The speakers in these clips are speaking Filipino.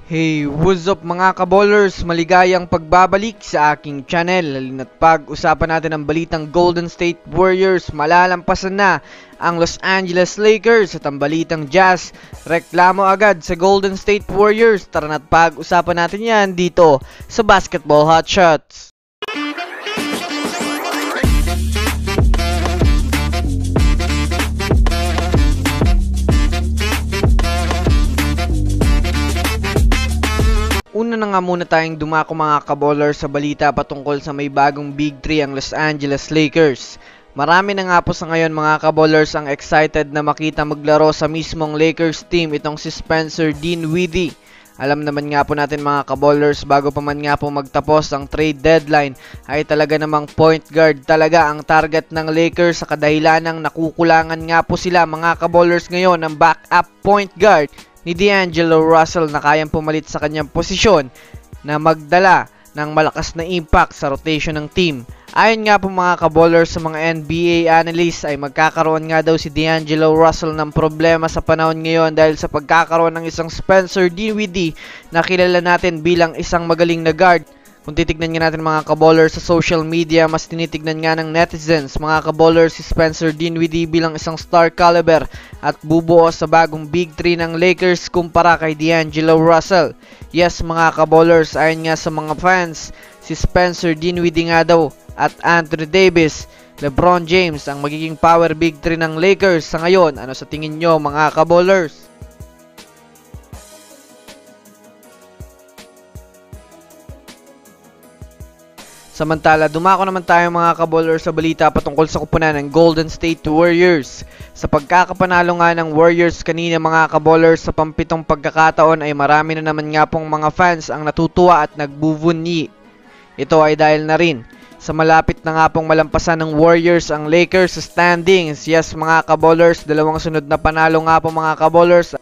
Hey, what's up mga kaballers? Maligayang pagbabalik sa aking channel. Halina't pag-usapan natin ang balitang Golden State Warriors. Malalampasan na ang Los Angeles Lakers at ang balitang Jazz. Reklamo agad sa Golden State Warriors. Tara na't pag-usapan natin yan dito sa Basketball Hotshots. Una na nga muna tayong dumako mga kaballers sa balita patungkol sa may bagong Big 3 ang Los Angeles Lakers. Marami na nga po sa ngayon mga kaballers ang excited na makita maglaro sa mismong Lakers team itong si Spencer Dinwiddie. Alam naman nga po natin mga kaballers, bago pa man nga po magtapos ang trade deadline ay talaga namang point guard talaga ang target ng Lakers sa kadahilanang nakukulangan nga po sila mga kaballers ngayon ng backup point guard ni D'Angelo Russell na kayang pumalit sa kanyang posisyon na magdala ng malakas na impact sa rotation ng team. Ayon nga po mga kaballers sa mga NBA analysts ay magkakaroon nga daw si D'Angelo Russell ng problema sa panahon ngayon dahil sa pagkakaroon ng isang Spencer Dinwiddie na kilala natin bilang isang magaling na guard. Kung titignan nga natin mga kaballers sa social media, mas tinitignan nga ng netizens mga kaballers si Spencer Dinwiddie bilang isang star caliber at bubuo sa bagong Big 3 ng Lakers kumpara kay D'Angelo Russell. Yes mga kaballers, ayon nga sa mga fans, si Spencer Dinwiddie nga daw at Anthony Davis, LeBron James ang magiging power Big 3 ng Lakers sa ngayon. Ano sa tingin nyo mga kaballers? Samantala, dumako naman tayo mga kaballers sa balita patungkol sa kupunan ng Golden State Warriors. Sa pagkakapanalo nga ng Warriors kanina mga kaballers sa pampitong pagkakataon ay marami na naman nga pong mga fans ang natutuwa at nagbubunyi. Ito ay dahil na rin sa malapit na nga pong malampasan ng Warriors ang Lakers sa standings. Yes mga kaballers, dalawang sunod na panalo nga po mga kaballers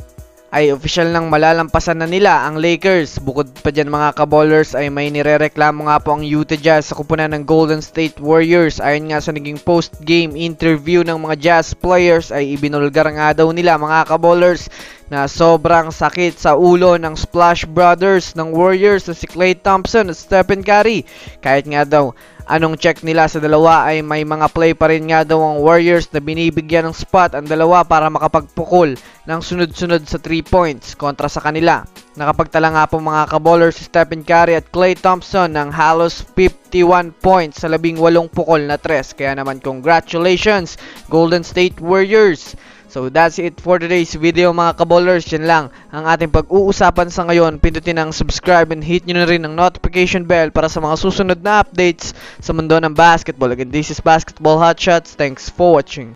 ay official nang malalampasan na nila ang Lakers. Bukod pa dyan mga kaballers ay may nirereklamo nga po ang Utah Jazz sa kupunan ng Golden State Warriors. Ayon nga sa naging post-game interview ng mga Jazz players ay ibinulgar nga daw nila mga kaballers na sobrang sakit sa ulo ng Splash Brothers ng Warriors na si Klay Thompson at Stephen Curry. Kahit nga daw anong check nila sa dalawa ay may mga play pa rin nga daw ang Warriors na binibigyan ng spot ang dalawa para makapagpukol ng sunod-sunod sa 3 points kontra sa kanila. Nakapagtala nga po mga kaballers si Stephen Curry at Klay Thompson ng halos 51 points sa 18 pukol na 3. Kaya naman congratulations Golden State Warriors! So that's it for today's video mga kaballers. Yan lang ang ating pag-uusapan sa ngayon. Pindutin ang subscribe and hit nyo na rin ang notification bell para sa mga susunod na updates sa mundo ng basketball. Again, this is Basketball Hotshots. Thanks for watching.